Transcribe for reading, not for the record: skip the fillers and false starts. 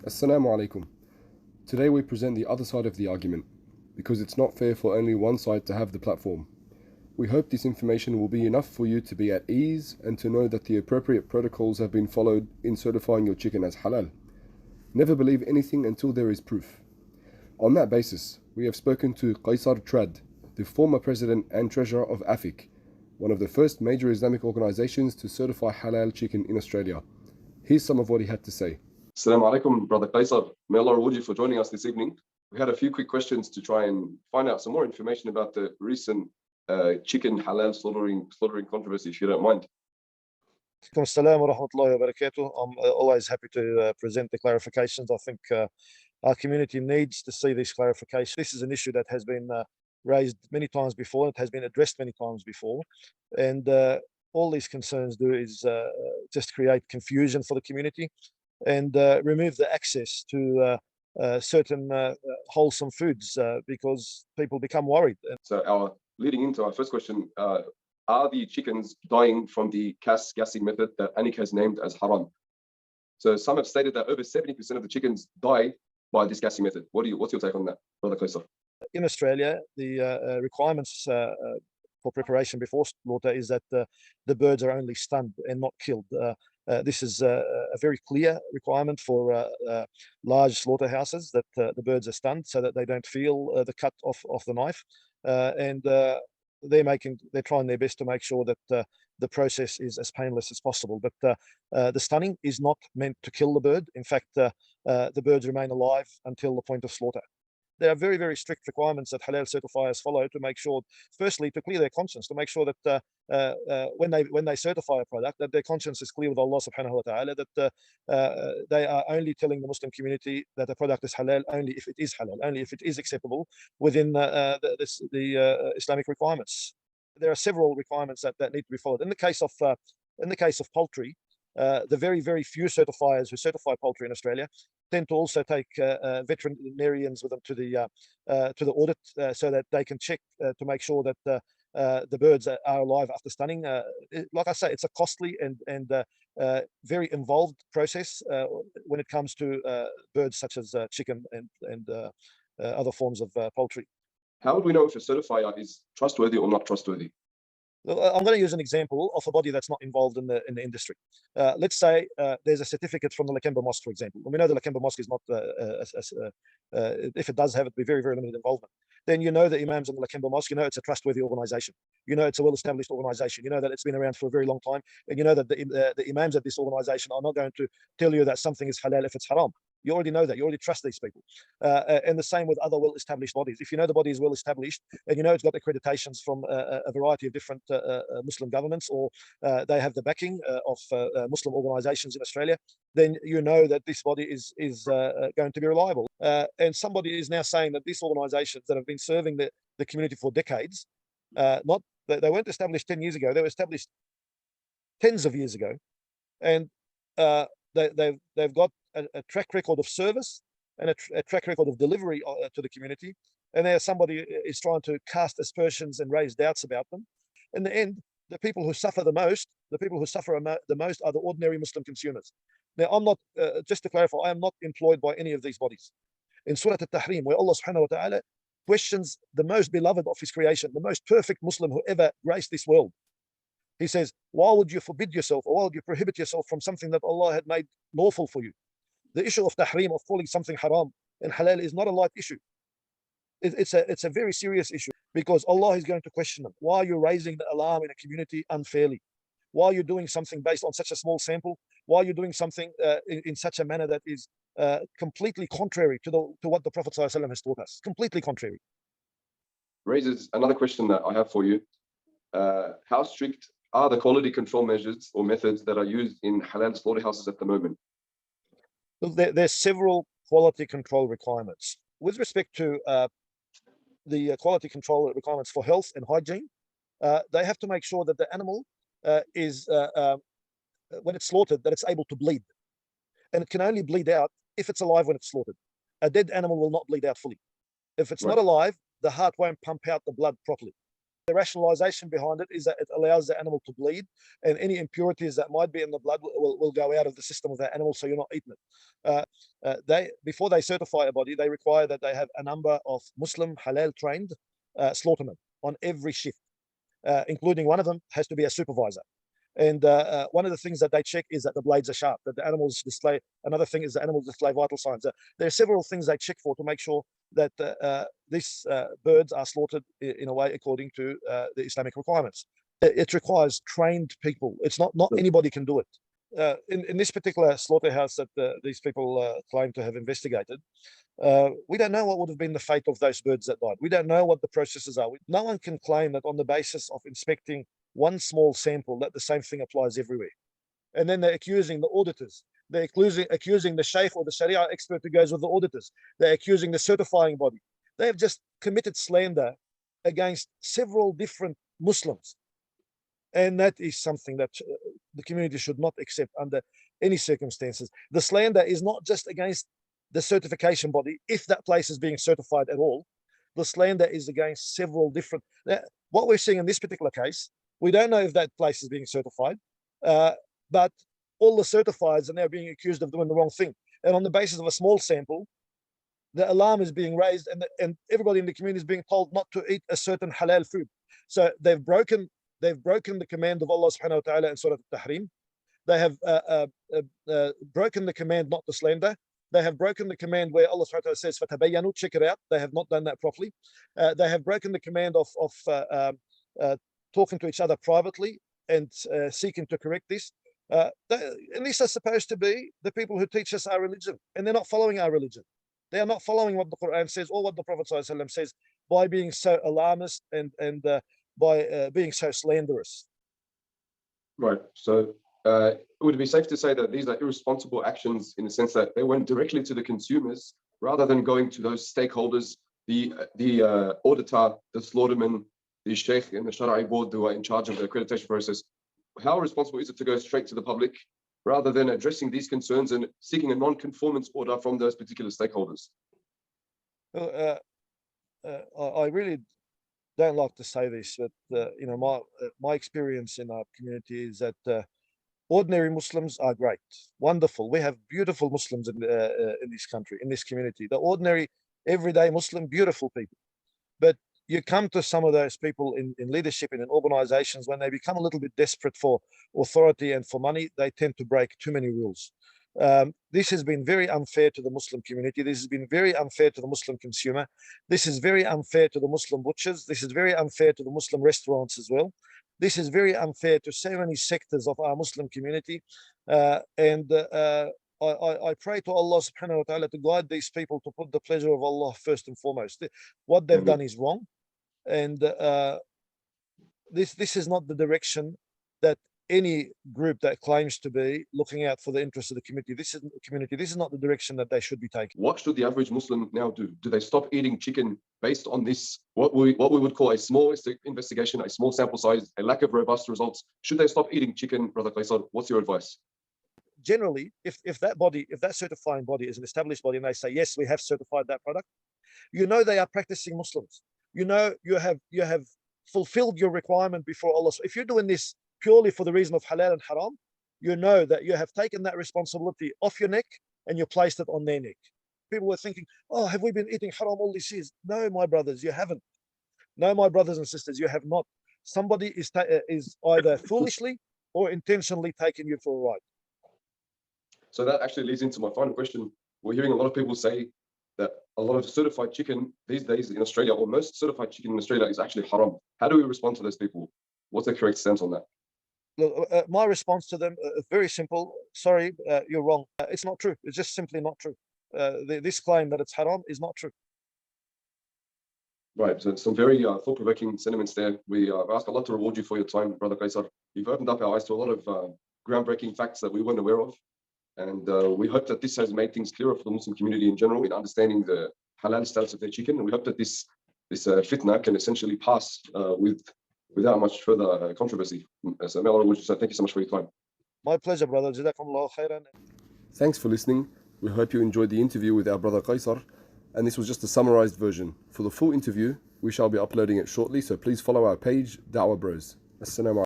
Assalamu alaikum. Today we present the other side of the argument, because it's not fair for only one side to have the platform. We hope this information will be enough for you to be at ease and to know that the appropriate protocols have been followed in certifying your chicken as halal. Never believe anything until there is proof. On that basis, we have spoken to Keysar Trad, the former president and treasurer of AFIC, one of the first major Islamic organizations to certify halal chicken in Australia. Here's some of what he had to say. Assalamu alaikum, Brother Keysar. May Allah reward you for joining us this evening. We had a few quick questions to try and find out some more information about the recent chicken halal slaughtering controversy, if you don't mind. Assalamu wa rahmatullahi wa barakatuh. I'm always happy to present the clarifications. I think our community needs to see these clarifications. This is an issue that has been raised many times before. It has been addressed many times before. And all these concerns do is just create confusion for the community and remove the access to certain wholesome foods because people become worried. So leading into our first question, are the chickens dying from the gassing method that AFIC has named as haram? So some have stated that over 70% of the chickens die by this gassing method. What's your take on that, Brother Keysar? In Australia, the requirements for preparation before slaughter is that the birds are only stunned and not killed. This is a very clear requirement for large slaughterhouses, that the birds are stunned so that they don't feel the cut off the knife. And they're trying their best to make sure that the process is as painless as possible. But the stunning is not meant to kill the bird. In fact, the birds remain alive until the point of slaughter. There are very, very strict requirements that halal certifiers follow to make sure, firstly, to clear their conscience, to make sure that when they certify a product, that their conscience is clear with Allah subhanahu wa ta'ala, that they are only telling the Muslim community that the product is halal only if it is halal, only if it is acceptable within the Islamic requirements. There are several requirements that need to be followed. In the case of poultry, the very, very few certifiers who certify poultry in Australia tend to also take veterinarians with them to the audit so that they can check to make sure that the birds are alive after stunning. Like I say, it's a costly and very involved process when it comes to birds such as chicken and other forms of poultry. How would we know if a certifier is trustworthy or not trustworthy? I'm going to use an example of a body that's not involved in the industry. Let's say there's a certificate from the Lakemba Mosque, for example. And we know the Lakemba Mosque is not, if it does have it, be very, very limited involvement. Then you know the imams in the Lakemba Mosque, you know it's a trustworthy organization. You know it's a well-established organization. You know that it's been around for a very long time. And you know that the imams of this organization are not going to tell you that something is halal if it's haram. You already know that. You already trust these people. And the same with other well-established bodies. If you know the body is well-established and you know it's got accreditations from a variety of different Muslim governments, or they have the backing of Muslim organizations in Australia, then you know that this body is going to be reliable. And somebody is now saying that these organizations that have been serving the community for decades, they weren't established 10 years ago, they were established tens of years ago. And they've got a track record of service and a track record of delivery to the community, and there somebody is trying to cast aspersions and raise doubts about them. In the end, the people who suffer the most, are the ordinary Muslim consumers. Now, I'm not, just to clarify, I am not employed by any of these bodies. In Surah Al-Tahrim, where Allah subhanahu wa ta'ala questions the most beloved of his creation, the most perfect Muslim who ever graced this world, he says, why would you forbid yourself, or why would you prohibit yourself from something that Allah had made lawful for you? The issue of tahrim, of calling something haram and halal, is not a light issue. It's a very serious issue, because Allah is going to question them. Why are you raising the alarm in a community unfairly? Why are you doing something based on such a small sample? Why are you doing something in such a manner that is completely contrary to what the Prophet ﷺ has taught us? Completely contrary. Raises another question that I have for you. How strict are the quality control measures or methods that are used in halal slaughterhouses at the moment? Look, there's several quality control requirements. With respect to the quality control requirements for health and hygiene, they have to make sure that the animal is, when it's slaughtered, that it's able to bleed. And it can only bleed out if it's alive when it's slaughtered. A dead animal will not bleed out fully. If it's not alive, the heart won't pump out the blood properly. The rationalization behind it is that it allows the animal to bleed, and any impurities that might be in the blood will go out of the system of that animal, so you're not eating it. Before they certify a body, they require that they have a number of Muslim halal trained slaughtermen on every shift, including one of them has to be a supervisor. And one of the things that they check is that the blades are sharp, that the animals display. Another thing is the animals display vital signs. There are several things they check for to make sure that these birds are slaughtered in a way according to the Islamic requirements. It requires trained people. It's not anybody can do it. In this particular slaughterhouse that these people claim to have investigated, we don't know what would have been the fate of those birds that died. We don't know what the processes are. No one can claim that on the basis of inspecting one small sample that the same thing applies everywhere. And then they're accusing the auditors. They're accusing the sheikh or the sharia expert who goes with the auditors. They're accusing the certifying body. They have just committed slander against several different Muslims. And that is something that the community should not accept under any circumstances. The slander is not just against the certification body, if that place is being certified at all. The slander is against several different. What we're seeing in this particular case, we don't know if that place is being certified, but all the certifiers are now being accused of doing the wrong thing. And on the basis of a small sample, the alarm is being raised, and everybody in the community is being told not to eat a certain halal food. So they've broken the command of Allah subhanahu wa ta'ala in Surah Al-Tahrim. They have broken the command not to slander. They have broken the command where Allah subhanahu wa ta'ala says, "Fatabayyanu," check it out. They have not done that properly. They have broken the command of talking to each other privately and seeking to correct this. And these are supposed to be the people who teach us our religion, and they're not following our religion. They are not following what the Quran says or what the Prophet ﷺ says by being so alarmist and by being so slanderous. Right. So would it be safe to say that these are irresponsible actions in the sense that they went directly to the consumers rather than going to those stakeholders, the auditor, the slaughterman, the sheikh and the Shara'i board who are in charge of the accreditation process? How responsible is it to go straight to the public rather than addressing these concerns and seeking a non-conformance order from those particular stakeholders? I really don't like to say this, but my experience in our community is that ordinary Muslims are great, wonderful. We have beautiful Muslims in this country, in this community. The ordinary, everyday Muslim, beautiful people. But you come to some of those people in leadership and in organizations, when they become a little bit desperate for authority and for money, they tend to break too many rules. This has been very unfair to the Muslim community. This has been very unfair to the Muslim consumer. This is very unfair to the Muslim butchers. This is very unfair to the Muslim restaurants as well. This is very unfair to so many sectors of our Muslim community. I pray to Allah subhanahu wa ta'ala to guide these people to put the pleasure of Allah first and foremost. What they've done is wrong. And this is not the direction that any group that claims to be looking out for the interests of the community. This is not the direction that they should be taking. What should the average Muslim now do? Do they stop eating chicken based on this, what we would call a small investigation, a small sample size, a lack of robust results? Should they stop eating chicken, Brother Keysar? What's your advice? Generally, if that certifying body is an established body and they say, yes, we have certified that product, they are practicing Muslims. You have fulfilled your requirement before Allah. So if you're doing this purely for the reason of halal and haram, you know that you have taken that responsibility off your neck and you placed it on their neck. People were thinking, oh, have we been eating haram all these years? No, my brothers, you haven't. No, my brothers and sisters, you have not. Somebody is either foolishly or intentionally taking you for a ride. So that actually leads into my final question. We're hearing a lot of people say that a lot of certified chicken these days in Australia, or most certified chicken in Australia, is actually haram. How do we respond to those people? What's the correct stance on that? Look, my response to them is very simple. Sorry, you're wrong. It's not true. It's just simply not true. This claim that it's haram is not true. Right. So some very thought-provoking sentiments there. We ask Allah to reward you for your time, Brother Keysar. You've opened up our eyes to a lot of groundbreaking facts that we weren't aware of. And we hope that this has made things clearer for the Muslim community in general in understanding the halal status of their chicken. And we hope that this fitna can essentially pass without much further controversy. So may Allah reward you. So thank you so much for your time. My pleasure, brother. Jazakumullah khairan. Thanks for listening. We hope you enjoyed the interview with our brother Keysar. And this was just a summarized version. For the full interview, We shall be uploading it shortly, so please follow our page, Dawah Bros. Assalamu alaikum.